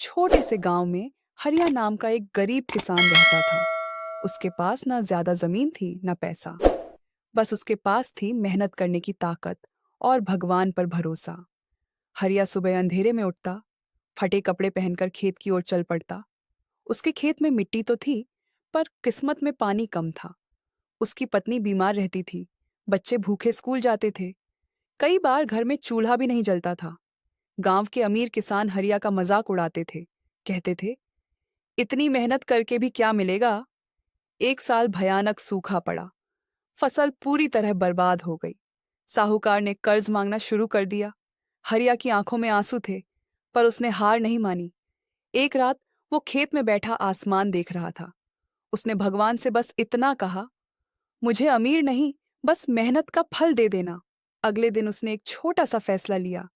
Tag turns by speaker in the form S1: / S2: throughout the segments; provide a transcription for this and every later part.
S1: छोटे से गांव में हरिया नाम का एक गरीब किसान रहता था। उसके पास ना ज्यादा जमीन थी ना पैसा। बस उसके पास थी मेहनत करने की ताकत और भगवान पर भरोसा। हरिया सुबह अंधेरे में उठता, फटे कपड़े पहनकर खेत की ओर चल पड़ता। उसके खेत में मिट्टी तो थी, पर किस्मत में पानी कम था। उसकी पत्नी बीमार रहती थी, बच्चे भूखे स्कूल जाते थे। कई बार घर में चूल्हा भी नहीं जलता था। गांव के अमीर किसान हरिया का मजाक उड़ाते थे। कहते थे, इतनी मेहनत करके भी क्या मिलेगा। एक साल भयानक सूखा पड़ा, फसल पूरी तरह बर्बाद हो गई। साहूकार ने कर्ज मांगना शुरू कर दिया। हरिया की आंखों में आंसू थे, पर उसने हार नहीं मानी। एक रात वो खेत में बैठा आसमान देख रहा था। उसने भगवान से बस इतना कहा, मुझे अमीर नहीं, बस मेहनत का फल दे देना। अगले दिन उसने एक छोटा सा फैसला लिया।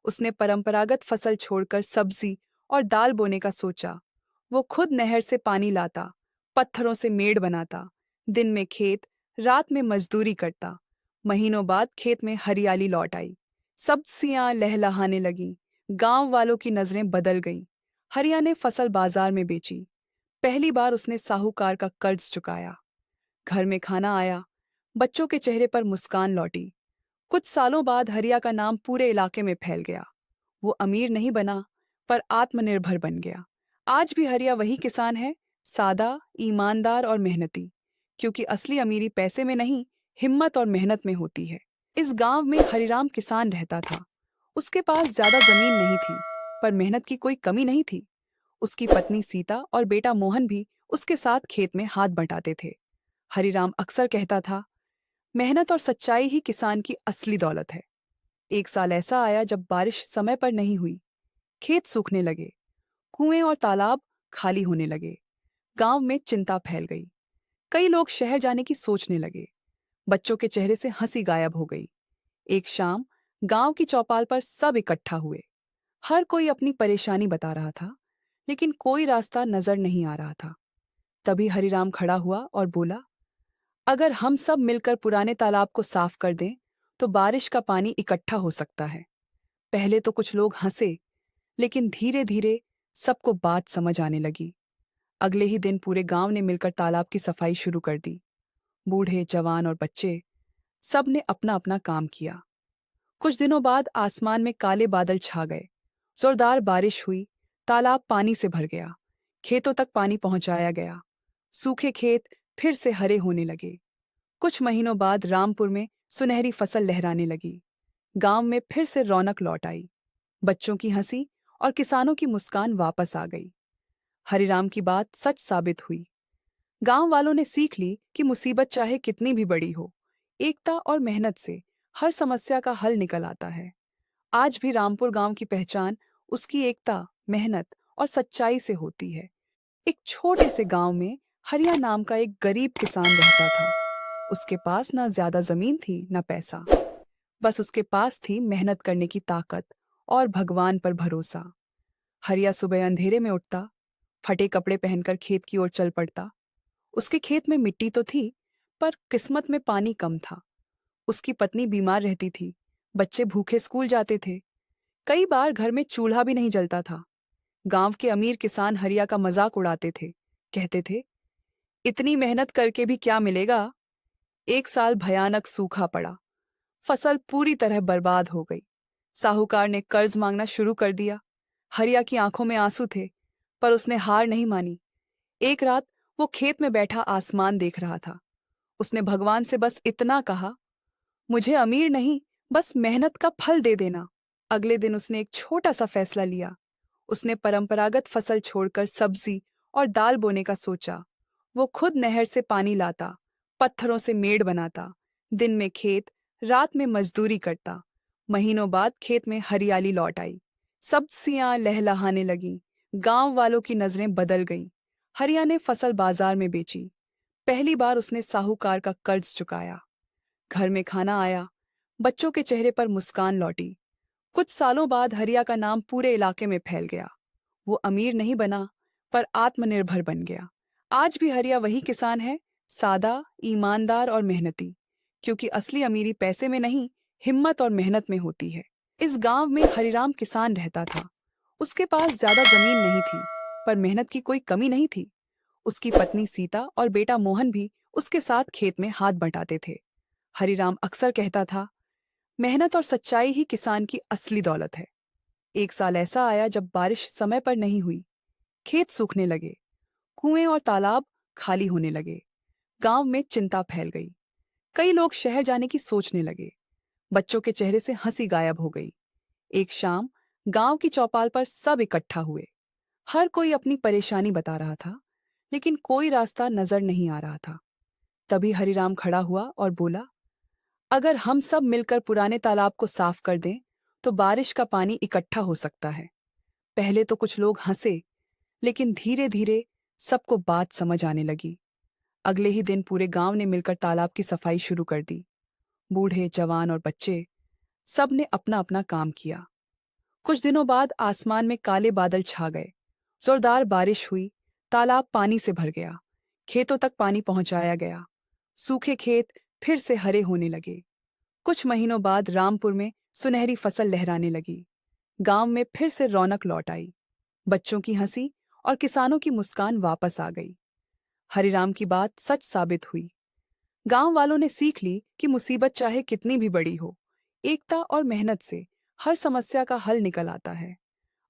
S1: उसने परंपरागत फसल छोड़कर सब्जी और दाल बोने का सोचा। वो खुद नहर से पानी लाता, पत्थरों से मेड़ बनाता, दिन में खेत, रात में मजदूरी करता। महीनों बाद खेत में हरियाली लौट आई। सब्जियां लहलहाने लगी। गांव वालों की नजरें बदल गईं। हरिया ने फसल बाजार में बेची। पहली बार उसने साहूकार का कर्ज चुकाया। घर में खाना आया, बच्चों के चेहरे पर मुस्कान लौटी। कुछ सालों बाद हरिया का नाम पूरे इलाके में फैल गया। वो अमीर नहीं बना, पर आत्मनिर्भर बन गया। आज भी हरिया वही किसान है, सादा, ईमानदार और मेहनती। क्योंकि असली अमीरी पैसे में नहीं, हिम्मत और मेहनत में होती है। इस गांव में हरिराम किसान रहता था। उसके पास ज्यादा जमीन नहीं थी, पर मेहनत की कोई कमी नहीं थी। उसकी पत्नी सीता और बेटा मोहन भी उसके साथ खेत में हाथ बंटाते थे। हरिराम अक्सर कहता था, मेहनत और सच्चाई ही किसान की असली दौलत है। एक साल ऐसा आया जब बारिश समय पर नहीं हुई। खेत सूखने लगे, कुएं और तालाब खाली होने लगे। गांव में चिंता फैल गई। कई लोग शहर जाने की सोचने लगे। बच्चों के चेहरे से हंसी गायब हो गई। एक शाम गांव की चौपाल पर सब इकट्ठा हुए। हर कोई अपनी परेशानी बता रहा था, लेकिन कोई रास्ता नजर नहीं आ रहा था। तभी हरिराम खड़ा हुआ और बोला, अगर हम सब मिलकर पुराने तालाब को साफ कर दें, तो बारिश का पानी इकट्ठा हो सकता है। पहले तो कुछ लोग हंसे, लेकिन धीरे धीरे सबको बात समझ आने लगी। अगले ही दिन पूरे गांव ने मिलकर तालाब की सफाई शुरू कर दी। बूढ़े, जवान और बच्चे, सब ने अपना अपना काम किया। कुछ दिनों बाद आसमान में काले बादल छा गए। जोरदार बारिश हुई, तालाब पानी से भर गया। खेतों तक पानी पहुंचाया गया। सूखे खेत फिर से हरे होने लगे। कुछ महीनों बाद रामपुर में सुनहरी फसल लहराने लगी। गांव में फिर से रौनक लौट आई। बच्चों की हंसी और किसानों की मुस्कान वापस आ गई। हरिराम की बात सच साबित हुई। गांव वालों ने सीख ली कि मुसीबत चाहे कितनी भी बड़ी हो, एकता और मेहनत से हर समस्या का हल निकल आता है। आज भी रामपुर गांव की पहचान उसकी एकता, मेहनत और सच्चाई से होती है। एक छोटे से गांव में हरिया नाम का एक गरीब किसान रहता था। उसके पास ना ज्यादा जमीन थी ना पैसा। बस उसके पास थी मेहनत करने की ताकत और भगवान पर भरोसा। हरिया सुबह अंधेरे में उठता, फटे कपड़े पहनकर खेत की ओर चल पड़ता। उसके खेत में मिट्टी तो थी, पर किस्मत में पानी कम था। उसकी पत्नी बीमार रहती थी, बच्चे भूखे स्कूल जाते थे। कई बार घर में चूल्हा भी नहीं जलता था। गांव के अमीर किसान हरिया का मजाक उड़ाते थे। कहते थे, इतनी मेहनत करके भी क्या मिलेगा। एक साल भयानक सूखा पड़ा, फसल पूरी तरह बर्बाद हो गई। साहूकार ने कर्ज मांगना शुरू कर दिया। हरिया की आंखों में आंसू थे, पर उसने हार नहीं मानी। एक रात वो खेत में बैठा आसमान देख रहा था। उसने भगवान से बस इतना कहा, मुझे अमीर नहीं, बस मेहनत का फल दे देना। अगले दिन उसने एक छोटा सा फैसला लिया। उसने परंपरागत फसल छोड़कर सब्जी और दाल बोने का सोचा। वो खुद नहर से पानी लाता, पत्थरों से मेड़ बनाता, दिन में खेत, रात में मजदूरी करता। महीनों बाद खेत में हरियाली लौट आई। सब्जियां लहलहाने लगीं। गांव वालों की नजरें बदल गईं। हरिया ने फसल बाजार में बेची। पहली बार उसने साहूकार का कर्ज चुकाया। घर में खाना आया, बच्चों के चेहरे पर मुस्कान लौटी। कुछ सालों बाद हरिया का नाम पूरे इलाके में फैल गया। वो अमीर नहीं बना, पर आत्मनिर्भर बन गया। आज भी हरिया वही किसान है, सादा, ईमानदार और मेहनती। क्योंकि असली अमीरी पैसे में नहीं, हिम्मत और मेहनत में होती है। इस गांव में हरिराम किसान रहता था। उसके पास ज्यादा जमीन नहीं थी, पर मेहनत की कोई कमी नहीं थी। उसकी पत्नी सीता और बेटा मोहन भी उसके साथ खेत में हाथ बंटाते थे। हरिराम अक्सर कहता था, मेहनत और सच्चाई ही किसान की असली दौलत है। एक साल ऐसा आया जब बारिश समय पर नहीं हुई। खेत सूखने लगे, कुएं और तालाब खाली होने लगे। गांव में चिंता फैल गई। कई लोग शहर जाने की सोचने लगे। बच्चों के चेहरे से हंसी गायब हो गई। एक शाम गांव की चौपाल पर सब इकट्ठा हुए। हर कोई अपनी परेशानी बता रहा था, लेकिन कोई रास्ता नजर नहीं आ रहा था। तभी हरिराम खड़ा हुआ और बोला, अगर हम सब मिलकर पुराने तालाब को साफ कर दें, तो बारिश का पानी इकट्ठा हो सकता है। पहले तो कुछ लोग हंसे, लेकिन धीरे धीरे सबको बात समझ आने लगी। अगले ही दिन पूरे गांव ने मिलकर तालाब की सफाई शुरू कर दी। बूढ़े, जवान और बच्चे सब ने अपना अपना काम किया। कुछ दिनों बाद आसमान में काले बादल छा गए। जोरदार बारिश हुई। तालाब पानी से भर गया। खेतों तक पानी पहुंचाया गया। सूखे खेत फिर से हरे होने लगे। कुछ महीनों बाद रामपुर में सुनहरी फसल लहराने लगी। गांव में फिर से रौनक लौट आई। बच्चों की हंसी और किसानों की मुस्कान वापस आ गई। हरिराम की बात सच साबित हुई। गांव वालों ने सीख ली कि मुसीबत चाहे कितनी भी बड़ी हो, एकता और मेहनत से हर समस्या का हल निकल आता है।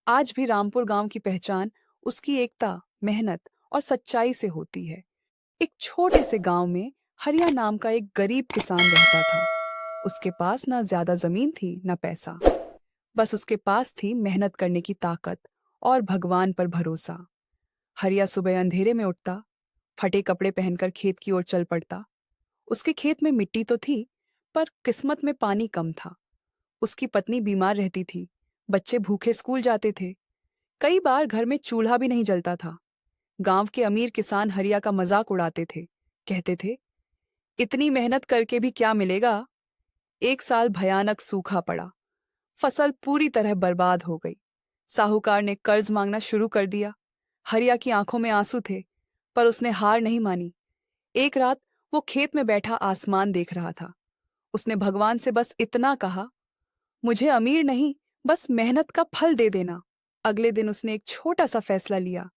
S1: आज भी रामपुर गांव की पहचान उसकी एकता, मेहनत और सच्चाई से होती है। एक छोटे से गांव में हरिया नाम का एक गरीब किसान रहता था। उसके पास ना ज्यादा जमीन थी ना पैसा। बस उसके पास थी मेहनत करने की ताकत और भगवान पर भरोसा। हरिया सुबह अंधेरे में उठता, फटे कपड़े पहनकर खेत की ओर चल पड़ता। उसके खेत में मिट्टी तो थी, पर किस्मत में पानी कम था। उसकी पत्नी बीमार रहती थी। बच्चे भूखे स्कूल जाते थे। कई बार घर में चूल्हा भी नहीं जलता था। गांव के अमीर किसान हरिया का मजाक उड़ाते थे। कहते थे, इतनी मेहनत करके भी क्या मिलेगा। एक साल भयानक सूखा पड़ा। फसल पूरी तरह बर्बाद हो गई। साहूकार ने कर्ज मांगना शुरू कर दिया। हरिया की आंखों में आंसू थे, पर उसने हार नहीं मानी। एक रात वो खेत में बैठा आसमान देख रहा था। उसने भगवान से बस इतना कहा, मुझे अमीर नहीं, बस मेहनत का फल दे देना। अगले दिन उसने एक छोटा सा फैसला लिया।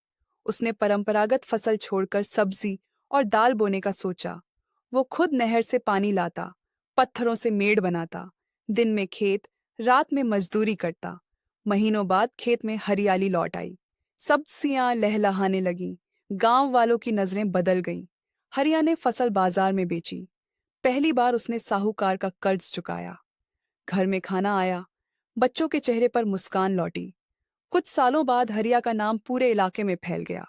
S1: उसने परंपरागत फसल छोड़कर सब्जी और दाल बोने का सोचा। वो खुद नहर से पानी लाता, पत्थरों से मेड़ बनाता, दिन में खेत, रात में मजदूरी करता। महीनों बाद खेत में हरियाली लौट आई। सब्जियां लहलहाने लगीं। गांव वालों की नजरें बदल गईं। हरिया ने फसल बाजार में बेची। पहली बार उसने साहूकार का कर्ज चुकाया। घर में खाना आया। बच्चों के चेहरे पर मुस्कान लौटी। कुछ सालों बाद हरिया का नाम पूरे इलाके में फैल गया।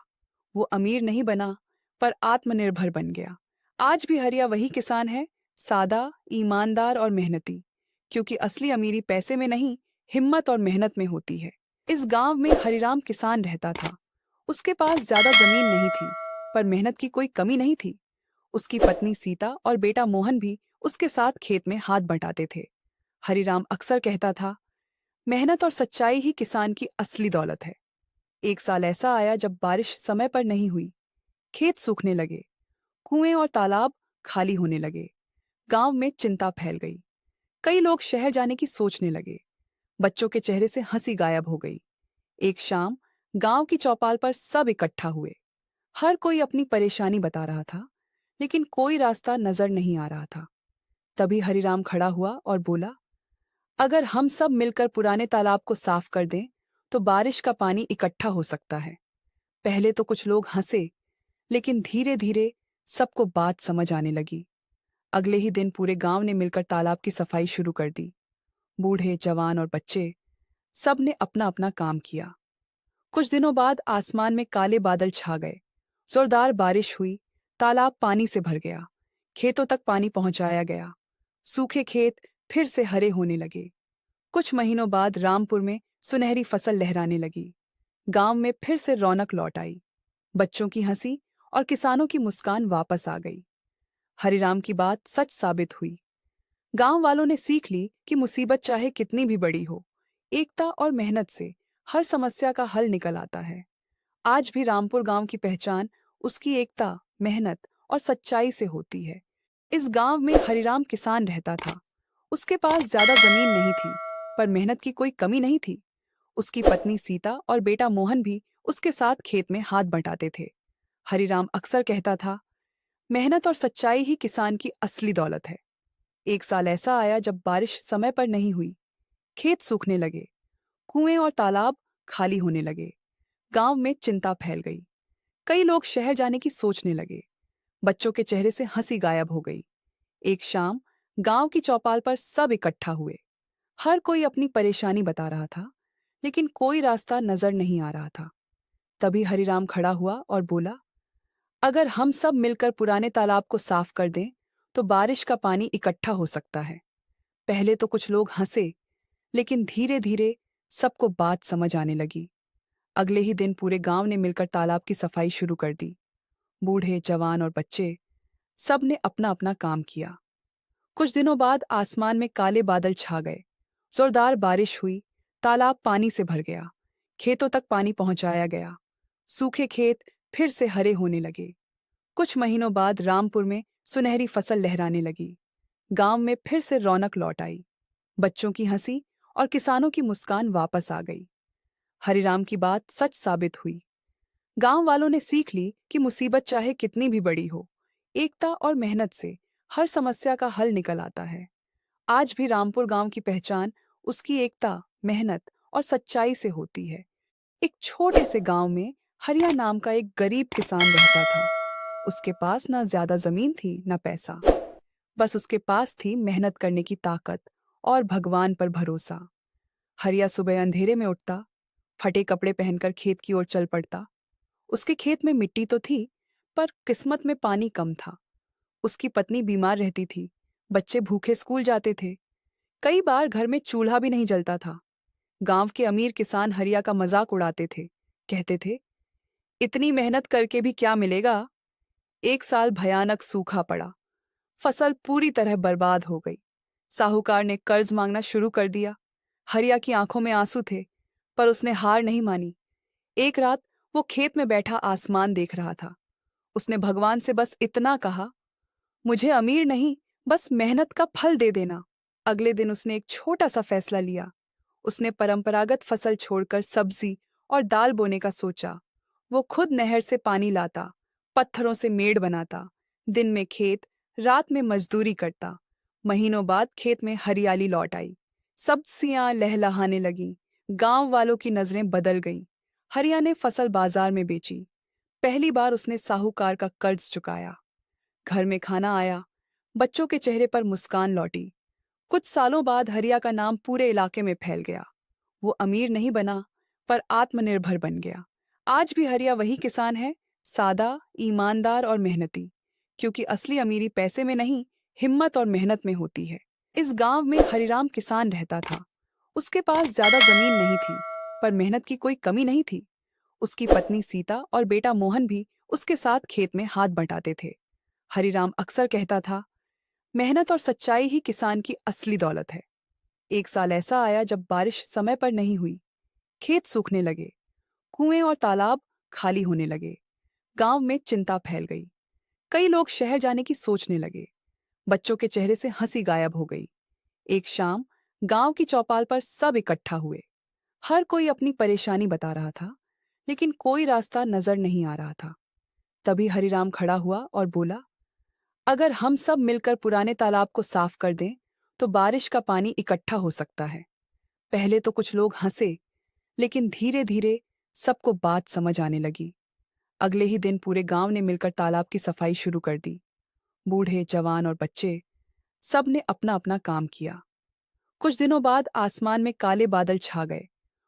S1: वो अमीर नहीं बना, पर आत्मनिर्भर बन गया। आज भी हरिया वही किसान है, सादा, ईमानदार और मेहनती। क्योंकि असली अमीरी पैसे में नहीं, हिम्मत और मेहनत में होती है। इस गांव में हरिराम किसान रहता था। उसके पास ज्यादा जमीन नहीं थी, पर मेहनत की कोई कमी नहीं थी। उसकी पत्नी सीता और बेटा मोहन भी उसके साथ खेत में हाथ बंटाते थे। हरिराम अक्सर कहता था, मेहनत और सच्चाई ही किसान की असली दौलत है। एक साल ऐसा आया जब बारिश समय पर नहीं हुई। खेत सूखने लगे, कुएं और तालाब खाली होने लगे। गांव में चिंता फैल गई। कई लोग शहर जाने की सोचने लगे। बच्चों के चेहरे से हंसी गायब हो गई। एक शाम गांव की चौपाल पर सब इकट्ठा हुए। हर कोई अपनी परेशानी बता रहा था, लेकिन कोई रास्ता नजर नहीं आ रहा था। तभी हरिराम खड़ा हुआ और बोला, अगर हम सब मिलकर पुराने तालाब को साफ कर दें, तो बारिश का पानी इकट्ठा हो सकता है। पहले तो कुछ लोग हंसे, लेकिन धीरे धीरे सबको बात समझ आने लगी। अगले ही दिन पूरे गांव ने मिलकर तालाब की सफाई शुरू कर दी। बूढ़े, जवान और बच्चे सब ने अपना अपना काम किया। कुछ दिनों बाद आसमान में काले बादल छा गए। जोरदार बारिश हुई। तालाब पानी से भर गया। खेतों तक पानी पहुंचाया गया। सूखे खेत फिर से हरे होने लगे। कुछ महीनों बाद रामपुर में सुनहरी फसल लहराने लगी। गांव में फिर से रौनक लौट आई। बच्चों की हंसी और किसानों की मुस्कान वापस आ गई। हरिराम की बात सच साबित हुई। गांव वालों ने सीख ली कि मुसीबत चाहे कितनी भी बड़ी हो, एकता और मेहनत से हर समस्या का हल निकल आता है। आज भी रामपुर गांव की पहचान उसकी एकता, मेहनत और सच्चाई से होती है। इस गांव में हरिराम किसान रहता था। उसके पास ज्यादा जमीन नहीं थी, पर मेहनत की कोई कमी नहीं थी। उसकी पत्नी सीता और बेटा मोहन भी उसके साथ खेत में हाथ बंटाते थे। हरिराम अक्सर कहता था, मेहनत और सच्चाई ही किसान की असली दौलत है। एक साल ऐसा आया जब बारिश समय पर नहीं हुई। खेत सूखने लगे, कुएं और तालाब खाली होने लगे। गांव में चिंता फैल गई। कई लोग शहर जाने की सोचने लगे। बच्चों के चेहरे से हंसी गायब हो गई। एक शाम गांव की चौपाल पर सब इकट्ठा हुए। हर कोई अपनी परेशानी बता रहा था, लेकिन कोई रास्ता नजर नहीं आ रहा था। तभी हरिराम खड़ा हुआ और बोला, अगर हम सब मिलकर पुराने तालाब को साफ कर दें, तो बारिश का पानी इकट्ठा हो सकता है। पहले तो कुछ लोग हंसे, लेकिन धीरे धीरे सबको बात समझ आने लगी। अगले ही दिन पूरे गांव ने मिलकर तालाब की सफाई शुरू कर दी। बूढ़े, जवान और बच्चे सब ने अपना अपना काम किया। कुछ दिनों बाद आसमान में काले बादल छा गए। जोरदार बारिश हुई। तालाब पानी से भर गया। खेतों तक पानी पहुंचाया गया। सूखे खेत फिर से हरे होने लगे। कुछ महीनों बाद रामपुर में सुनहरी फसल लहराने लगी। गांव में फिर से रौनक लौट आई। बच्चों की हंसी और किसानों की मुस्कान वापस आ गई। हरिराम की बात सच साबित हुई। गांव वालों ने सीख ली कि मुसीबत चाहे कितनी भी बड़ी हो, एकता और मेहनत से हर समस्या का हल निकल आता है। आज भी रामपुर गांव की पहचान उसकी एकता, मेहनत और सच्चाई से होती है। एक छोटे से गांव में हरिया नाम का एक गरीब किसान रहता था। उसके पास ना ज्यादा जमीन थी, ना पैसा। बस उसके पास थी मेहनत करने की ताकत और भगवान पर भरोसा। हरिया सुबह अंधेरे में उठता, फटे कपड़े पहनकर खेत की ओर चल पड़ता। उसके खेत में मिट्टी तो थी, पर किस्मत में पानी कम था। उसकी पत्नी बीमार रहती थी, बच्चे भूखे स्कूल जाते थे। कई बार घर में चूल्हा भी नहीं जलता था। गांव के अमीर किसान हरिया का मजाक उड़ाते थे। कहते थे, इतनी मेहनत करके भी क्या मिलेगा। एक साल भयानक सूखा पड़ा। फसल पूरी तरह बर्बाद हो गई। साहूकार ने कर्ज मांगना शुरू कर दिया। हरिया की आंखों में आंसू थे, पर उसने हार नहीं मानी। एक रात वो खेत में बैठा आसमान देख रहा था। उसने भगवान से बस इतना कहा, मुझे अमीर नहीं, बस मेहनत का फल दे देना। अगले दिन उसने एक छोटा सा फैसला लिया। उसने परंपरागत फसल छोड़कर सब्जी और दाल बोने का सोचा। वो खुद नहर से पानी लाता, पत्थरों से मेड़ बनाता, दिन में खेत, रात में मजदूरी करता। महीनों बाद खेत में हरियाली लौट आई। सब्जियां लहलहाने लगीं। गांव वालों की नजरें बदल गईं। हरिया ने फसल बाजार में बेची। पहली बार उसने साहूकार का कर्ज चुकाया। घर में खाना आया। बच्चों के चेहरे पर मुस्कान लौटी। कुछ सालों बाद हरिया का नाम पूरे इलाके में फैल गया। वो अमीर नहीं बना, पर आत्मनिर्भर बन गया। आज भी हरिया वही किसान है, सादा, ईमानदार और मेहनती। क्योंकि असली अमीरी पैसे में नहीं, हिम्मत और मेहनत में होती है। इस गांव में हरिराम किसान रहता था। उसके पास ज्यादा जमीन नहीं थी, पर मेहनत की कोई कमी नहीं थी। उसकी पत्नी सीता और बेटा मोहन भी उसके साथ खेत में हाथ बंटाते थे। हरिराम अक्सर कहता था, मेहनत और सच्चाई ही किसान की असली दौलत है। एक साल ऐसा आया जब बारिश समय पर नहीं हुई। खेत सूखने लगे, कुएं और तालाब खाली होने लगे। गांव में चिंता फैल गई। कई लोग शहर जाने की सोचने लगे। बच्चों के चेहरे से हंसी गायब हो गई। एक शाम गांव की चौपाल पर सब इकट्ठा हुए। हर कोई अपनी परेशानी बता रहा था, लेकिन कोई रास्ता नजर नहीं आ रहा था। तभी हरिराम खड़ा हुआ और बोला, अगर हम सब मिलकर पुराने तालाब को साफ कर दें, तो बारिश का पानी इकट्ठा हो सकता है। पहले तो कुछ लोग हंसे, लेकिन धीरे धीरे सबको बात समझ आने लगी। अगले ही दिन पूरे गांव ने मिलकर तालाब की सफाई शुरू कर दी। बूढ़े, जवान और बच्चे सब ने अपना अपना काम किया। कुछ दिनों बाद आसमान में काले बादल छा गए।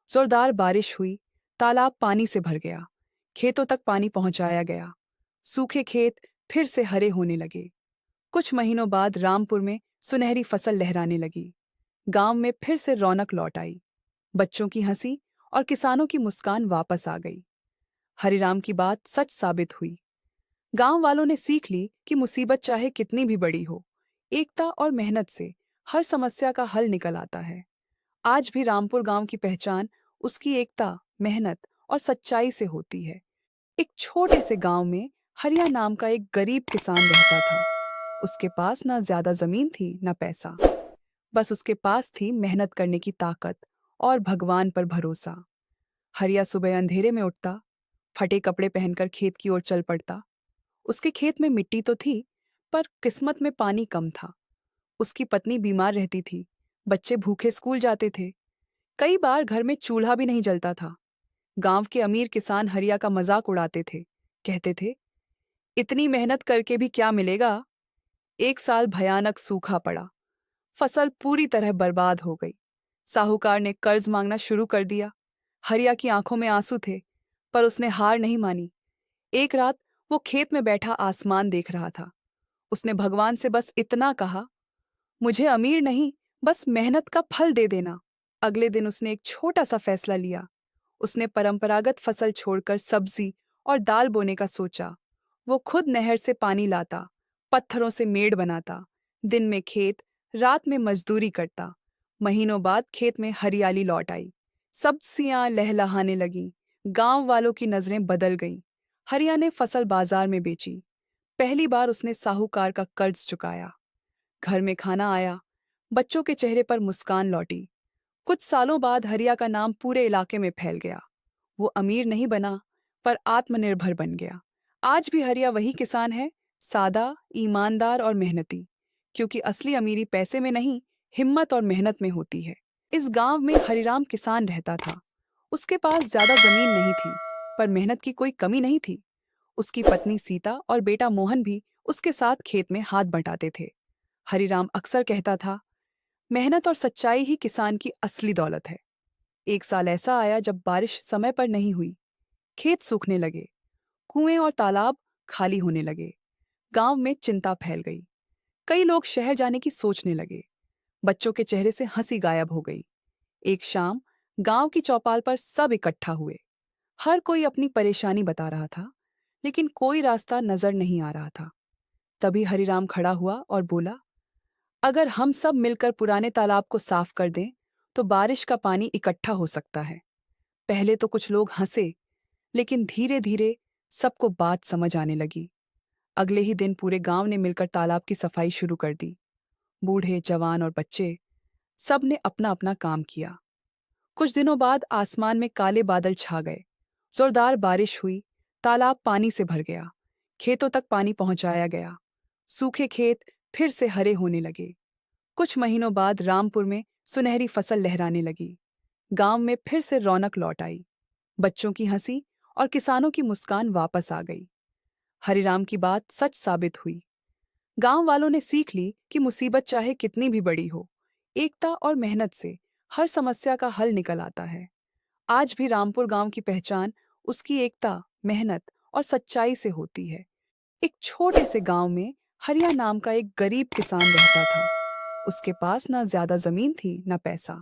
S1: जोरदार बारिश हुई। तालाब पानी से भर गया। खेतों तक पानी पहुंचाया गया। सूखे खेत फिर से हरे होने लगे। कुछ महीनों बाद रामपुर में सुनहरी फसल लहराने लगी। गांव में फिर से रौनक लौट आई। बच्चों की हंसी और किसानों की मुस्कान वापस आ गई। हरिराम की बात सच साबित हुई। गांव वालों ने सीख ली कि मुसीबत चाहे कितनी भी बड़ी हो, एकता और मेहनत से हर समस्या का हल निकल आता है। आज भी रामपुर गांव की पहचान उसकी एकता, मेहनत और सच्चाई से होती है। एक छोटे से गांव में हरिया नाम का एक गरीब किसान रहता था। उसके पास ना ज्यादा जमीन थी, ना पैसा। बस उसके पास थी मेहनत करने की ताकत और भगवान पर भरोसा। हरिया सुबह अंधेरे में उठता, फटे कपड़े पहनकर खेत की ओर चल पड़ता। उसके खेत में मिट्टी तो थी, पर किस्मत में पानी कम था। उसकी पत्नी बीमार रहती थी, बच्चे भूखे स्कूल जाते थे। कई बार घर में चूल्हा भी नहीं जलता था। गांव के अमीर किसान हरिया का मजाक उड़ाते थे, कहते थे, इतनी मेहनत करके भी क्या मिलेगा। एक साल भयानक सूखा पड़ा, फसल पूरी तरह बर्बाद हो गई। साहूकार ने कर्ज मांगना शुरू कर दिया। हरिया की आंखों में आंसू थे, पर उसने हार नहीं मानी। एक रात वो खेत में बैठा आसमान देख रहा था। उसने भगवान से बस इतना कहा, मुझे अमीर नहीं, बस मेहनत का फल दे देना। अगले दिन उसने एक छोटा सा फैसला लिया। उसने परंपरागत फसल छोड़कर सब्जी और दाल बोने का सोचा। वो खुद नहर से पानी लाता, पत्थरों से मेड़ बनाता, दिन में खेत, रात में मजदूरी करता। महीनों बाद खेत में हरियाली लौट आई, सब्जियां लहलहाने लगी। गांव वालों की नजरें बदल गईं। हरिया ने फसल बाजार में बेची। पहली बार उसने साहूकार का कर्ज चुकाया। घर में खाना आया, बच्चों के चेहरे पर मुस्कान लौटी। कुछ सालों बाद हरिया का नाम पूरे इलाके में फैल गया। वो अमीर नहीं बना, पर आत्मनिर्भर बन गया। आज भी हरिया वही किसान है, सादा, ईमानदार और मेहनती। क्योंकि असली अमीरी पैसे में नहीं, हिम्मत और मेहनत में होती है। इस गांव में हरिराम किसान रहता था। उसके पास ज्यादा जमीन नहीं थी, पर मेहनत की कोई कमी नहीं थी। उसकी पत्नी सीता और बेटा मोहन भी उसके साथ खेत में हाथ बंटाते थे। हरिराम अक्सर कहता था, मेहनत और सच्चाई ही किसान की असली दौलत है। एक साल ऐसा आया जब बारिश समय पर नहीं हुई। खेत सूखने लगे, कुएं और तालाब खाली होने लगे। गांव में चिंता फैल गई। कई लोग शहर जाने की सोचने लगे। बच्चों के चेहरे से हंसी गायब हो गई। एक शाम गांव की चौपाल पर सब इकट्ठा हुए। हर कोई अपनी परेशानी बता रहा था, लेकिन कोई रास्ता नजर नहीं आ रहा था। तभी हरिराम खड़ा हुआ और बोला, अगर हम सब मिलकर पुराने तालाब को साफ कर दें, तो बारिश का पानी इकट्ठा हो सकता है। पहले तो कुछ लोग हंसे, लेकिन धीरे धीरे सबको बात समझ आने लगी। अगले ही दिन पूरे गांव ने मिलकर तालाब की सफाई शुरू कर दी। बूढ़े, जवान और बच्चे, सब ने अपना अपना काम किया। कुछ दिनों बाद आसमान में काले बादल छा गए। जोरदार बारिश हुई, तालाब पानी से भर गया। खेतों तक पानी पहुंचाया गया। सूखे खेत फिर से हरे होने लगे। कुछ महीनों बाद रामपुर में सुनहरी फसल लहराने लगी। गांव में फिर से रौनक लौट आई। बच्चों की हंसी और किसानों की मुस्कान वापस आ गई। हरिराम की बात सच साबित हुई। गांव वालों ने सीख ली कि मुसीबत चाहे कितनी भी बड़ी हो, एकता और मेहनत से हर समस्या का हल निकल आता है। आज भी रामपुर गांव की पहचान उसकी एकता, मेहनत और सच्चाई से होती है। एक छोटे से गांव में हरिया नाम का एक गरीब किसान रहता था। उसके पास ना ज्यादा जमीन थी, ना पैसा।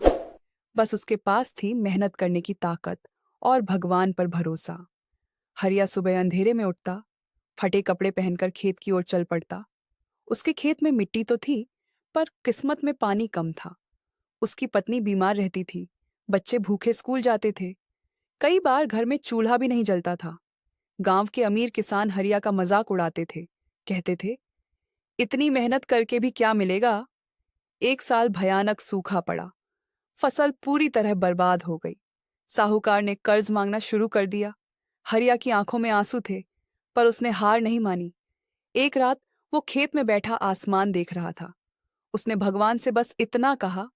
S1: बस उसके पास थी मेहनत करने की ताकत और भगवान पर भरोसा। हरिया सुबह अंधेरे में उठता, फटे कपड़े पहनकर खेत की ओर चल पड़ता। उसके खेत में मिट्टी तो थी, पर किस्मत में पानी कम था। उसकी पत्नी बीमार रहती थी, बच्चे भूखे स्कूल जाते थे। कई बार घर में चूल्हा भी नहीं जलता था। गांव के अमीर किसान हरिया का मजाक उड़ाते थे, कहते थे, इतनी मेहनत करके भी क्या मिलेगा। एक साल भयानक सूखा पड़ा, फसल पूरी तरह बर्बाद हो गई। साहूकार ने कर्ज मांगना शुरू कर दिया। हरिया की आंखों में आंसू थे, पर उसने हार नहीं मानी। एक रात वो खेत में बैठा आसमान देख रहा था। उसने भगवान से बस इतना कहा,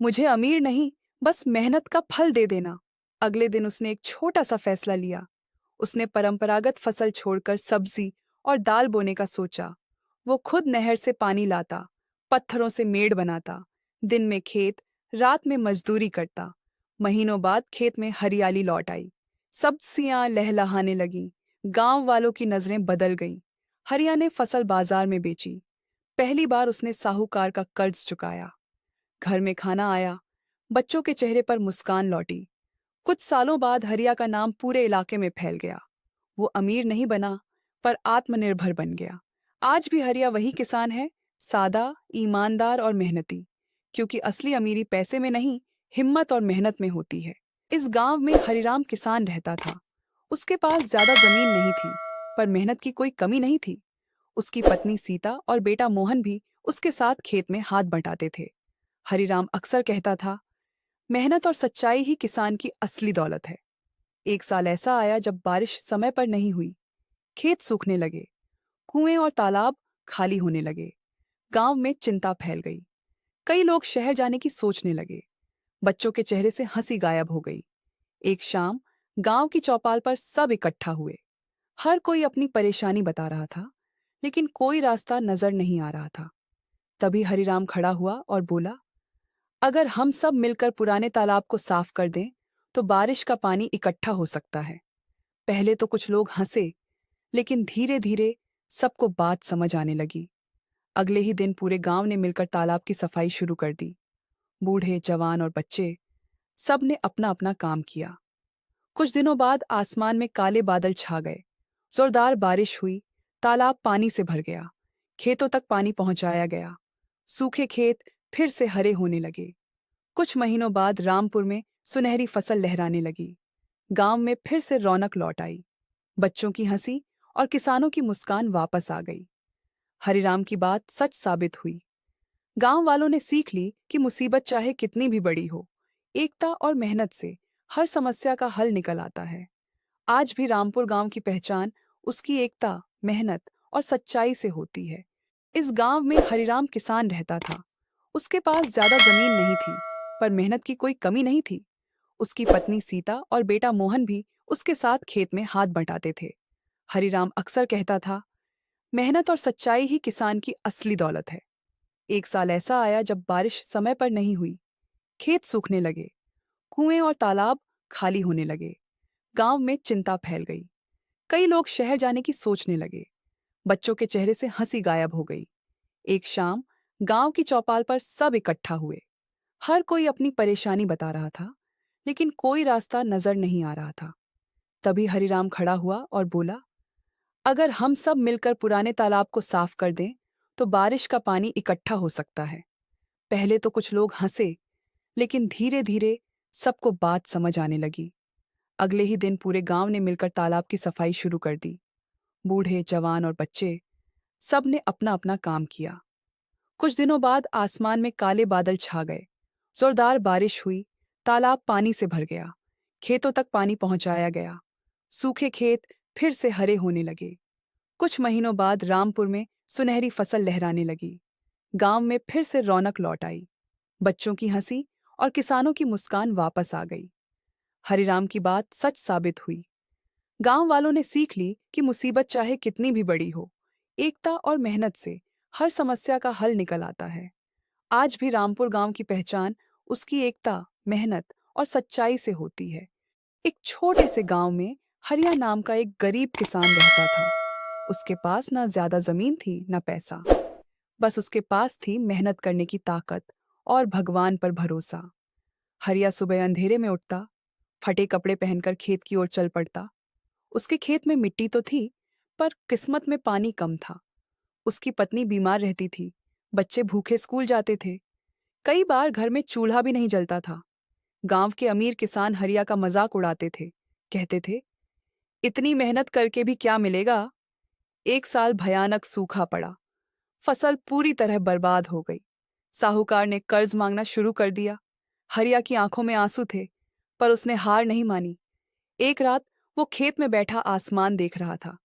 S1: मुझे अमीर नहीं, बस मेहनत का फल दे देना। अगले दिन उसने एक छोटा सा फैसला लिया। उसने परंपरागत फसल छोड़कर सब्जी और दाल बोने का सोचा। वो खुद नहर से पानी लाता, पत्थरों से मेड़ बनाता, दिन में खेत, रात में मजदूरी करता। महीनों बाद खेत में हरियाली लौट आई, सब्जियां लहलहाने लगी। गांव वालों की नजरें बदल गईं। हरिया ने फसल बाजार में बेची। पहली बार उसने साहूकार का कर्ज चुकाया। घर में खाना आया, बच्चों के चेहरे पर मुस्कान लौटी। कुछ सालों बाद हरिया का नाम पूरे इलाके में फैल गया। वो अमीर नहीं बना, पर आत्मनिर्भर बन गया। आज भी हरिया वही किसान है, सादा, ईमानदार और मेहनती। क्योंकि असली अमीरी पैसे में नहीं, हिम्मत और मेहनत में होती है। इस गांव में हरिराम किसान रहता था। उसके पास ज्यादा जमीन नहीं थी, पर मेहनत की कोई कमी नहीं थी। उसकी पत्नी सीता और बेटा मोहन भी उसके साथ खेत में हाथ बंटाते थे। हरिराम अक्सर कहता था, मेहनत और सच्चाई ही किसान की असली दौलत है। एक साल ऐसा आया जब बारिश समय पर नहीं हुई। खेत सूखने लगे, कुएं और तालाब खाली होने लगे। गांव में चिंता फैल गई। कई लोग शहर जाने की सोचने लगे। बच्चों के चेहरे से हंसी गायब हो गई। एक शाम गांव की चौपाल पर सब इकट्ठा हुए। हर कोई अपनी परेशानी बता रहा था, लेकिन कोई रास्ता नजर नहीं आ रहा था। तभी हरिराम खड़ा हुआ और बोला, अगर हम सब मिलकर पुराने तालाब को साफ कर दें, तो बारिश का पानी इकट्ठा हो सकता है। पहले तो कुछ लोग हंसे, लेकिन धीरे धीरे सबको बात समझ आने लगी। अगले ही दिन पूरे गांव ने मिलकर तालाब की सफाई शुरू कर दी। बूढ़े, जवान और बच्चे सब ने अपना अपना काम किया। कुछ दिनों बाद आसमान में काले बादल छा गए। जोरदार बारिश हुई। तालाब पानी से भर गया। खेतों तक पानी पहुंचाया गया। सूखे खेत फिर से हरे होने लगे। कुछ महीनों बाद रामपुर में सुनहरी फसल लहराने लगी। गांव में फिर से रौनक लौट आई। बच्चों की हंसी और किसानों की मुस्कान वापस आ गई। हरिराम की बात सच साबित हुई। गांव वालों ने सीख ली कि मुसीबत चाहे कितनी भी बड़ी हो, एकता और मेहनत से हर समस्या का हल निकल आता है। आज भी रामपुर गांव की पहचान उसकी एकता, मेहनत और सच्चाई से होती है। इस गांव में हरिराम किसान रहता था। उसके पास ज्यादा जमीन नहीं थी, पर मेहनत की कोई कमी नहीं थी। उसकी पत्नी सीता और बेटा मोहन भी उसके साथ खेत में हाथ बंटाते थे। हरिराम अक्सर कहता था, मेहनत और सच्चाई ही किसान की असली दौलत है। एक साल ऐसा आया जब बारिश समय पर नहीं हुई। खेत सूखने लगे, कुएं और तालाब खाली होने लगे। गांव में चिंता फैल गई। कई लोग शहर जाने की सोचने लगे। बच्चों के चेहरे से हंसी गायब हो गई। एक शाम गांव की चौपाल पर सब इकट्ठा हुए। हर कोई अपनी परेशानी बता रहा था, लेकिन कोई रास्ता नजर नहीं आ रहा था। तभी हरिराम खड़ा हुआ और बोला, अगर हम सब मिलकर पुराने तालाब को साफ कर दें, तो बारिश का पानी इकट्ठा हो सकता है। पहले तो कुछ लोग हंसे, लेकिन धीरे धीरे सबको बात समझ आने लगी। अगले ही दिन पूरे गांव ने मिलकर तालाब की सफाई शुरू कर दी। बूढ़े, जवान और बच्चे सब ने अपना अपना काम किया। कुछ दिनों बाद आसमान में काले बादल छा गए। जोरदार बारिश हुई। तालाब पानी से भर गया। खेतों तक पानी पहुंचाया गया। सूखे खेत फिर से हरे होने लगे। कुछ महीनों बाद रामपुर में सुनहरी फसल लहराने लगी। गांव में फिर से रौनक लौट आई। बच्चों की हंसी और किसानों की मुस्कान वापस आ गई। हरिराम की बात सच साबित हुई। गांव वालों ने सीख ली कि मुसीबत चाहे कितनी भी बड़ी हो, एकता और मेहनत से हर समस्या का हल निकल आता है। आज भी रामपुर गांव की पहचान उसकी एकता, मेहनत और सच्चाई से होती है। एक छोटे से गांव में हरिया नाम का एक गरीब किसान रहता था। उसके पास ना ज्यादा जमीन थी, ना पैसा। बस उसके पास थी मेहनत करने की ताकत और भगवान पर भरोसा। हरिया सुबह अंधेरे में उठता, फटे कपड़े पहनकर खेत की ओर चल पड़ता। उसके खेत में मिट्टी तो थी, पर किस्मत में पानी कम था। उसकी पत्नी बीमार रहती थी। बच्चे भूखे स्कूल जाते थे। कई बार घर में चूल्हा भी नहीं जलता था। गांव के अमीर किसान हरिया का मजाक उड़ाते थे। कहते थे, इतनी मेहनत करके भी क्या मिलेगा। एक साल भयानक सूखा पड़ा। फसल पूरी तरह बर्बाद हो गई। साहूकार ने कर्ज मांगना शुरू कर दिया। हरिया की आंखों में आंसू थे, पर उसने हार नहीं मानी। एक रात वो खेत में बैठा आसमान देख रहा था।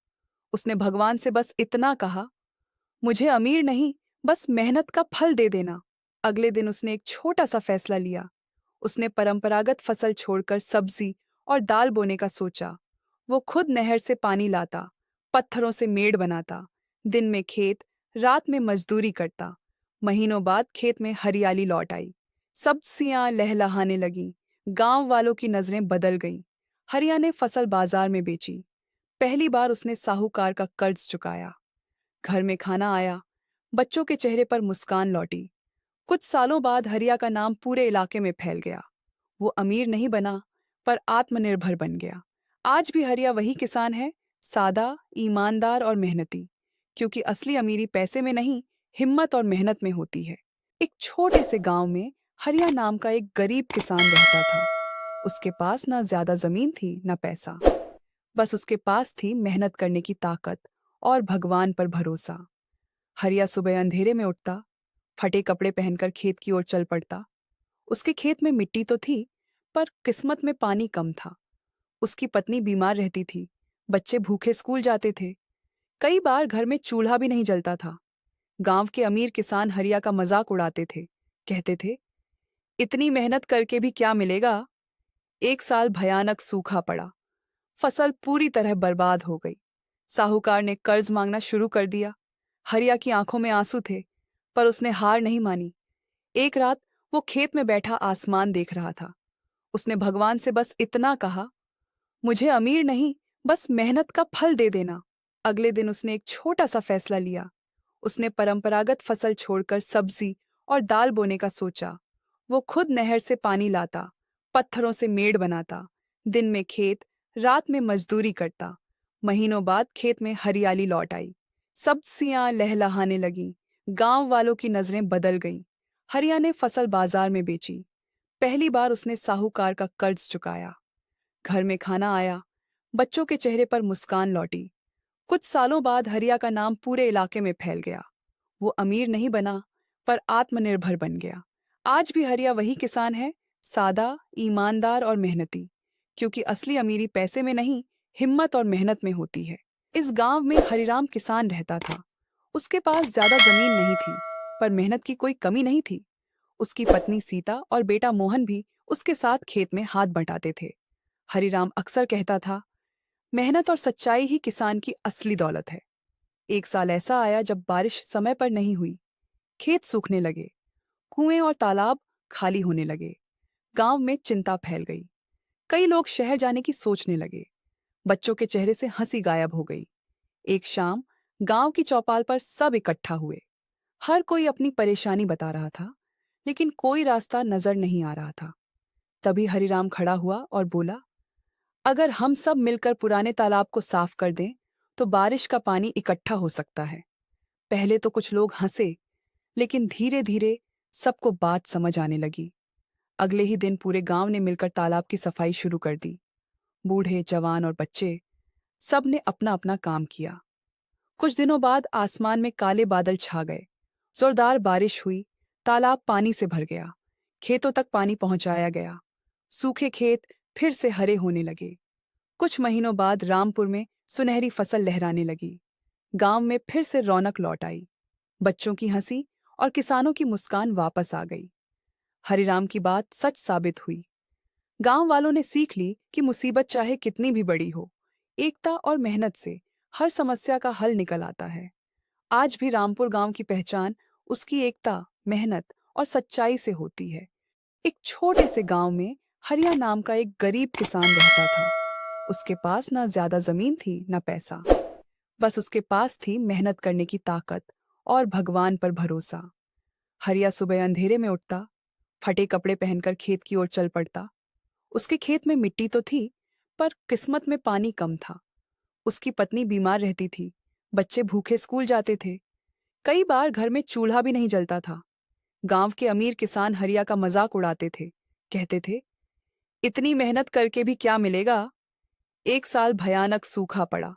S1: उसने भगवान से बस इतना कहा, मुझे अमीर नहीं, बस मेहनत का फल दे देना। अगले दिन उसने एक छोटा सा फैसला लिया। उसने परंपरागत फसल छोड़कर सब्जी और दाल बोने का सोचा। वो खुद नहर से पानी लाता, पत्थरों से मेड़ बनाता, दिन में खेत, रात में मजदूरी करता। महीनों बाद खेत में हरियाली लौट आई। सब्जियां लहलहाने लगीं। गांव वालों की नजरें बदल गईं। हरिया ने फसल बाजार में बेची। पहली बार उसने साहूकार का कर्ज चुकाया। घर में खाना आया। बच्चों के चेहरे पर मुस्कान लौटी। कुछ सालों बाद हरिया का नाम पूरे इलाके में फैल गया। वो अमीर नहीं बना, पर आत्मनिर्भर बन गया। आज भी हरिया वही किसान है, सादा, ईमानदार और मेहनती। क्योंकि असली अमीरी पैसे में नहीं, हिम्मत और मेहनत में होती है। एक छोटे से गांव में हरिया नाम का एक गरीब किसान रहता था। उसके पास ना ज्यादा जमीन थी, ना पैसा। बस उसके पास थी मेहनत करने की ताकत और भगवान पर भरोसा। हरिया सुबह अंधेरे में उठता, फटे कपड़े पहनकर खेत की ओर चल पड़ता। उसके खेत में मिट्टी तो थी, पर किस्मत में पानी कम था। उसकी पत्नी बीमार रहती थी, बच्चे भूखे स्कूल जाते थे। कई बार घर में चूल्हा भी नहीं जलता था। गांव के अमीर किसान हरिया का मजाक उड़ाते थे। कहते थे, इतनी मेहनत करके भी क्या मिलेगा। एक साल भयानक सूखा पड़ा। फसल पूरी तरह बर्बाद हो गई। साहूकार ने कर्ज मांगना शुरू कर दिया। हरिया की आंखों में आंसू थे, पर उसने हार नहीं मानी। एक रात वो खेत में बैठा आसमान देख रहा था। उसने भगवान से बस इतना कहा, मुझे अमीर नहीं, बस मेहनत का फल दे देना। अगले दिन उसने एक छोटा सा फैसला लिया। उसने परंपरागत फसल छोड़कर सब्जी और दाल बोने का सोचा। वो खुद नहर से पानी लाता, पत्थरों से मेड़ बनाता, दिन में खेत, रात में मजदूरी करता। महीनों बाद खेत में हरियाली लौट आई। सब्जियां लहलहाने लगीं। गांव वालों की नजरें बदल गईं। हरिया ने फसल बाजार में बेची। पहली बार उसने साहूकार का कर्ज चुकाया। घर में खाना आया। बच्चों के चेहरे पर मुस्कान लौटी। कुछ सालों बाद हरिया का नाम पूरे इलाके में फैल गया। वो अमीर नहीं बना, पर आत्मनिर्भर बन गया। आज भी हरिया वही किसान है, सादा, ईमानदार और मेहनती। क्योंकि असली अमीरी पैसे में नहीं, हिम्मत और मेहनत में होती है। इस गांव में हरिराम किसान रहता था। उसके पास ज्यादा जमीन नहीं थी, पर मेहनत की कोई कमी नहीं थी। उसकी पत्नी सीता और बेटा मोहन भी उसके साथ खेत में हाथ बंटाते थे। हरिराम अक्सर कहता था, मेहनत और सच्चाई ही किसान की असली दौलत है। एक साल ऐसा आया जब बारिश समय पर नहीं हुई। खेत सूखने लगे। कुएं और तालाब खाली होने लगे। गांव में चिंता फैल गई। कई लोग शहर जाने की सोचने लगे। बच्चों के चेहरे से हंसी गायब हो गई। एक शाम गांव की चौपाल पर सब इकट्ठा हुए। हर कोई अपनी परेशानी बता रहा था, लेकिन कोई रास्ता नजर नहीं आ रहा था। तभी हरिराम खड़ा हुआ और बोला, अगर हम सब मिलकर पुराने तालाब को साफ कर दें, तो बारिश का पानी इकट्ठा हो सकता है। पहले तो कुछ लोग हंसे, लेकिन धीरे धीरे सबको बात समझ आने लगी। अगले ही दिन पूरे गांव ने मिलकर तालाब की सफाई शुरू कर दी। बूढ़े, जवान और बच्चे, सब ने अपना अपना काम किया। कुछ दिनों बाद आसमान में काले बादल छा गए। जोरदार बारिश हुई। तालाब पानी से भर गया। खेतों तक पानी पहुंचाया गया। सूखे खेत फिर से हरे होने लगे। कुछ महीनों बाद रामपुर में सुनहरी फसल लहराने लगी। गांव में फिर से रौनक लौट आई। बच्चों की हंसी और किसानों की मुस्कान वापस आ गई। हरिराम की बात सच साबित हुई। गांव वालों ने सीख ली कि मुसीबत चाहे कितनी भी बड़ी हो, एकता और मेहनत से हर समस्या का हल निकल आता है। आज भी रामपुर गांव की पहचान उसकी एकता, मेहनत और सच्चाई से होती है। एक छोटे से गांव में हरिया नाम का एक गरीब किसान रहता था। उसके पास ना ज्यादा जमीन थी, ना पैसा। बस उसके पास थी मेहनत करने की ताकत और भगवान पर भरोसा। हरिया सुबह अंधेरे में उठता, फटे कपड़े पहनकर खेत की ओर चल पड़ता। उसके खेत में मिट्टी तो थी, पर किस्मत में पानी कम था। उसकी पत्नी बीमार रहती थी, बच्चे भूखे स्कूल जाते थे। कई बार घर में चूल्हा भी नहीं जलता था। गांव के अमीर किसान हरिया का मजाक उड़ाते थे। कहते थे, इतनी मेहनत करके भी क्या मिलेगा। एक साल भयानक सूखा पड़ा।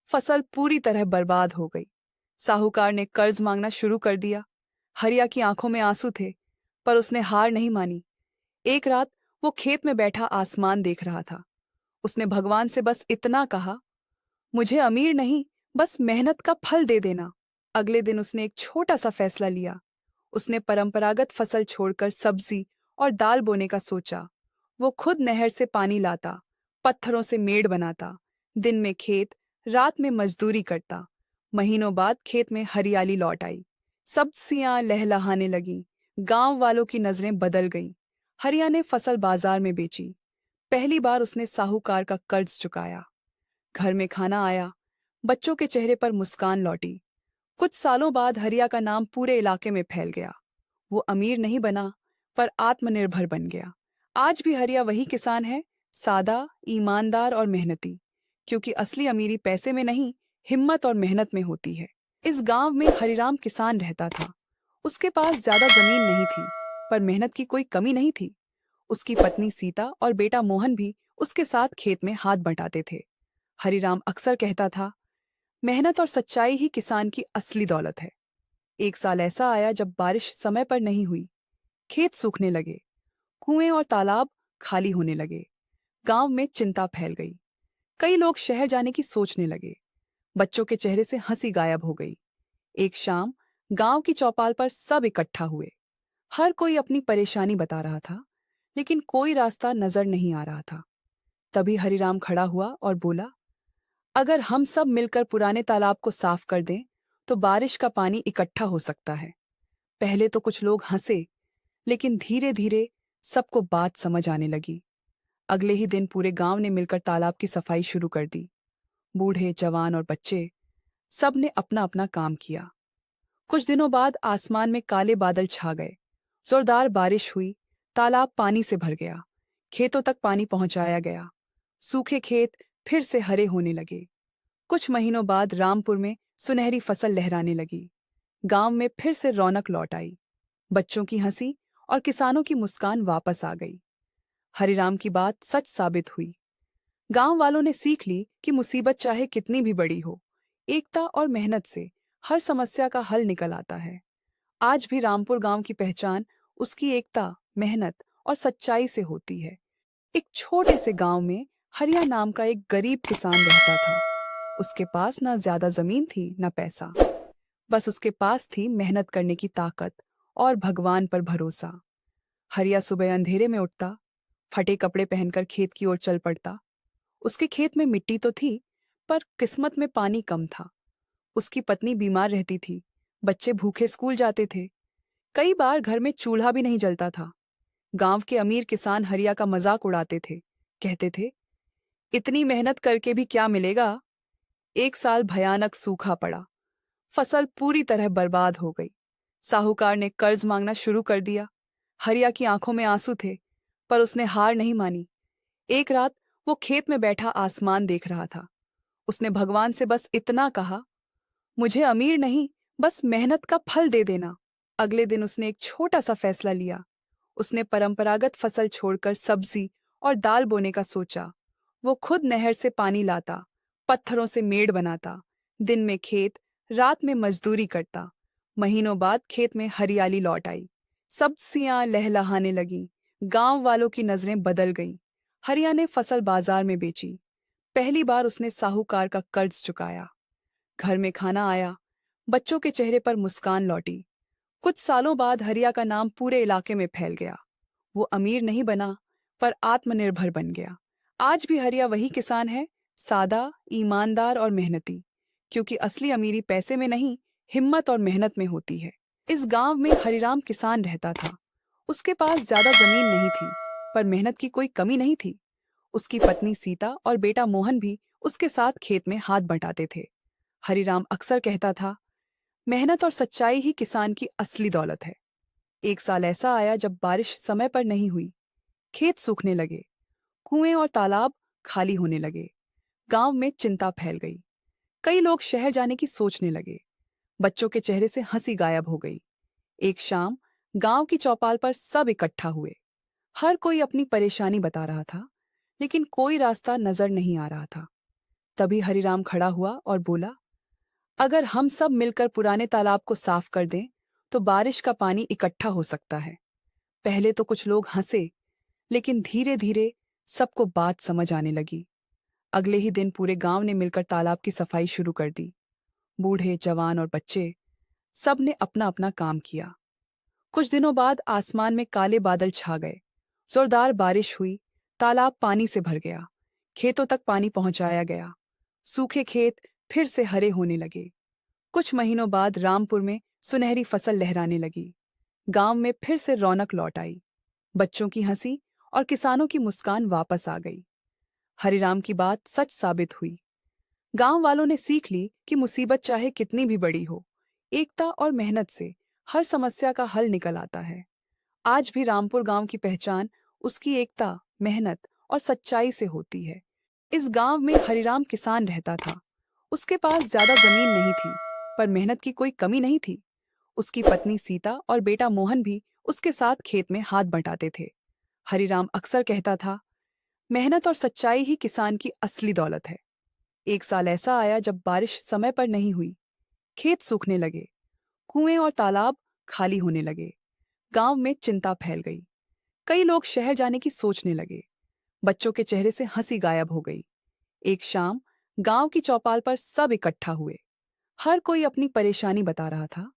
S1: फसल पूरी तरह बर्बाद हो गई। साहूकार ने कर्ज मांगना शुरू कर दिया। हरिया की आंखों में आंसू थे, पर उसने हार नहीं मानी। एक रात वो खेत में बैठा आसमान देख रहा था। उसने भगवान से बस इतना कहा, मुझे अमीर नहीं, बस मेहनत का फल दे देना। अगले दिन उसने एक छोटा सा फैसला लिया। उसने परंपरागत फसल छोड़कर सब्जी और दाल बोने का सोचा। वो खुद नहर से पानी लाता, पत्थरों से मेड़ बनाता, दिन में खेत, रात में मजदूरी करता। महीनों बाद खेत में हरियाली लौट आई। सब्जियां लहलहाने लगीं। गांव वालों की नजरें बदल गईं। हरिया ने फसल बाजार में बेची। पहली बार उसने साहूकार का कर्ज चुकाया। घर में खाना आया। बच्चों के चेहरे पर मुस्कान लौटी। कुछ सालों बाद हरिया का नाम पूरे इलाके में फैल गया। वो अमीर नहीं बना, पर आत्मनिर्भर बन गया। आज भी हरिया वही किसान है, सादा, ईमानदार और मेहनती। क्योंकि असली अमीरी पैसे में नहीं, हिम्मत और मेहनत में होती है। इस गांव में हरिराम किसान रहता था। उसके पास ज्यादा जमीन नहीं थी, पर मेहनत की कोई कमी नहीं थी। उसकी पत्नी सीता और बेटा मोहन भी उसके साथ खेत में हाथ बंटाते थे। हरिराम अक्सर कहता था, मेहनत और सच्चाई ही किसान की असली दौलत है। एक साल ऐसा आया जब बारिश समय पर नहीं हुई। खेत सूखने लगे। कुएं और तालाब खाली होने लगे। गांव में चिंता फैल गई। कई लोग शहर जाने की सोचने लगे। बच्चों के चेहरे से हंसी गायब हो गई। एक शाम गांव की चौपाल पर सब इकट्ठा हुए। हर कोई अपनी परेशानी बता रहा था, लेकिन कोई रास्ता नजर नहीं आ रहा था। तभी हरिराम खड़ा हुआ और बोला, अगर हम सब मिलकर पुराने तालाब को साफ कर दें, तो बारिश का पानी इकट्ठा हो सकता है। पहले तो कुछ लोग हंसे, लेकिन धीरे धीरे सबको बात समझ आने लगी। अगले ही दिन पूरे गांव ने मिलकर तालाब की सफाई शुरू कर दी। बूढ़े, जवान और बच्चे सब ने अपना अपना काम किया। कुछ दिनों बाद आसमान में काले बादल छा गए। जोरदार बारिश हुई। तालाब पानी से भर गया। खेतों तक पानी पहुंचाया गया। सूखे खेत फिर से हरे होने लगे। कुछ महीनों बाद रामपुर में सुनहरी फसल लहराने लगी। गांव में फिर से रौनक लौट आई। बच्चों की हंसी और किसानों की मुस्कान वापस आ गई। हरिराम की बात सच साबित हुई। गांव वालों ने सीख ली कि मुसीबत चाहे कितनी भी बड़ी हो, एकता और मेहनत से हर समस्या का हल निकल आता है। आज भी रामपुर गांव की पहचान उसकी एकता, मेहनत और सच्चाई से होती है। एक छोटे से गांव में हरिया नाम का एक गरीब किसान रहता था। उसके पास ना ज्यादा जमीन थी, ना पैसा। बस उसके पास थी मेहनत करने की ताकत और भगवान पर भरोसा। हरिया सुबह अंधेरे में उठता, फटे कपड़े पहनकर खेत की ओर चल पड़ता। उसके खेत में मिट्टी तो थी, पर किस्मत में पानी कम था। उसकी पत्नी बीमार रहती थी। बच्चे भूखे स्कूल जाते थे। कई बार घर में चूल्हा भी नहीं जलता था। गांव के अमीर किसान हरिया का मजाक उड़ाते थे। कहते थे, इतनी मेहनत करके भी क्या मिलेगा। एक साल भयानक सूखा पड़ा। फसल पूरी तरह बर्बाद हो गई। साहूकार ने कर्ज मांगना शुरू कर दिया। हरिया की आंखों में आंसू थे, पर उसने हार नहीं मानी। एक रात वो खेत में बैठा आसमान देख रहा था। उसने भगवान से बस इतना कहा, मुझे अमीर नहीं, बस मेहनत का फल दे देना। अगले दिन उसने एक छोटा सा फैसला लिया। उसने परंपरागत फसल छोड़कर सब्जी और दाल बोने का सोचा। वो खुद नहर से पानी लाता, पत्थरों से मेड़ बनाता, दिन में खेत, रात में मजदूरी करता। महीनों बाद खेत में हरियाली लौट आई। सब्जियां लहलहाने लगीं। गांव वालों की नजरें बदल गईं। हरिया ने फसल बाजार में बेची। पहली बार उसने साहूकार का कर्ज चुकाया। घर में खाना आया। बच्चों के चेहरे पर मुस्कान लौटी। कुछ सालों बाद हरिया का नाम पूरे इलाके में फैल गया। वो अमीर नहीं बना, पर आत्मनिर्भर बन गया। आज भी हरिया वही किसान है, सादा, ईमानदार और मेहनती। क्योंकि असली अमीरी पैसे में नहीं, हिम्मत और मेहनत में होती है। इस गांव में हरिराम किसान रहता था। उसके पास ज्यादा जमीन नहीं थी, पर मेहनत की कोई कमी नहीं थी। उसकी पत्नी सीता और बेटा मोहन भी उसके साथ खेत में हाथ बंटाते थे। हरिराम अक्सर कहता था, मेहनत और सच्चाई ही किसान की असली दौलत है। एक साल ऐसा आया जब बारिश समय पर नहीं हुई। खेत सूखने लगे। कुएं और तालाब खाली होने लगे। गांव में चिंता फैल गई। कई लोग शहर जाने की सोचने लगे। बच्चों के चेहरे से हंसी गायब हो गई। एक शाम गांव की चौपाल पर सब इकट्ठा हुए। हर कोई अपनी परेशानी बता रहा था, लेकिन कोई रास्ता नजर नहीं आ रहा था। तभी हरिराम खड़ा हुआ और बोला, अगर हम सब मिलकर पुराने तालाब को साफ कर दें, तो बारिश का पानी इकट्ठा हो सकता है। पहले तो कुछ लोग हंसे, लेकिन धीरे धीरे सबको बात समझ आने लगी। अगले ही दिन पूरे गांव ने मिलकर तालाब की सफाई शुरू कर दी। बूढ़े, जवान और बच्चे सब ने अपना अपना काम किया। कुछ दिनों बाद आसमान में काले बादल छा गए। जोरदार बारिश हुई। तालाब पानी से भर गया। खेतों तक पानी पहुंचाया गया। सूखे खेत फिर से हरे होने लगे। कुछ महीनों बाद रामपुर में सुनहरी फसल लहराने लगी। गांव में फिर से रौनक लौट आई। बच्चों की हंसी और किसानों की मुस्कान वापस आ गई। हरिराम की बात सच साबित हुई। गांव वालों ने सीख ली कि मुसीबत चाहे कितनी भी बड़ी हो, एकता और मेहनत से हर समस्या का हल निकल आता है। आज भी रामपुर गांव की पहचान उसकी एकता, मेहनत और सच्चाई से होती है। इस गांव में हरिराम किसान रहता था। उसके पास ज्यादा जमीन नहीं थी, पर मेहनत की कोई कमी नहीं थी। उसकी पत्नी सीता और बेटा मोहन भी उसके साथ खेत में हाथ बंटाते थे। हरिराम अक्सर कहता था, मेहनत और सच्चाई ही किसान की असली दौलत है। एक साल ऐसा आया जब बारिश समय पर नहीं हुई। खेत सूखने लगे। कुएं और तालाब खाली होने लगे। गांव में चिंता फैल गई। कई लोग शहर जाने की सोचने लगे। बच्चों के चेहरे से हंसी गायब हो गई। एक शाम गांव की चौपाल पर सब इकट्ठा हुए। हर कोई अपनी परेशानी बता रहा था,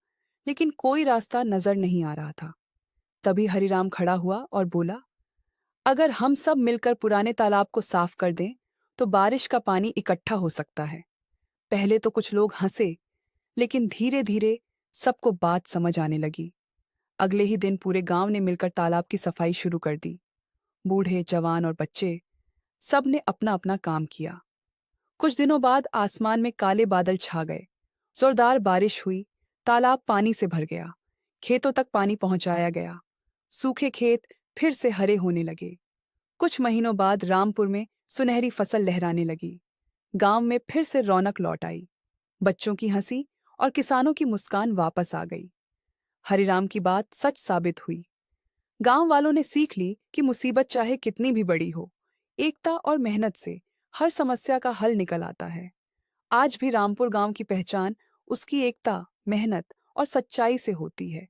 S1: लेकिन कोई रास्ता नजर नहीं आ रहा था। तभी हरिराम खड़ा हुआ और बोला, अगर हम सब मिलकर पुराने तालाब को साफ कर दें, तो बारिश का पानी इकट्ठा हो सकता है। पहले तो कुछ लोग हंसे, लेकिन धीरे धीरे सबको बात समझ आने लगी। अगले ही दिन पूरे गांव ने मिलकर तालाब की सफाई शुरू कर दी। बूढ़े, जवान और बच्चे सब ने अपना अपना काम किया। कुछ दिनों बाद आसमान में काले बादल छा गए। जोरदार बारिश हुई। तालाब पानी से भर गया। खेतों तक पानी पहुंचाया गया। सूखे खेत फिर से हरे होने लगे। कुछ महीनों बाद रामपुर में सुनहरी फसल लहराने लगी। गांव में फिर से रौनक लौट आई। बच्चों की हंसी और किसानों की मुस्कान वापस आ गई। हरिराम की बात सच साबित हुई। गांव वालों ने सीख ली कि मुसीबत चाहे कितनी भी बड़ी हो, एकता और मेहनत से हर समस्या का हल निकल आता है। आज भी रामपुर गांव की पहचान उसकी एकता, मेहनत और सच्चाई से होती है।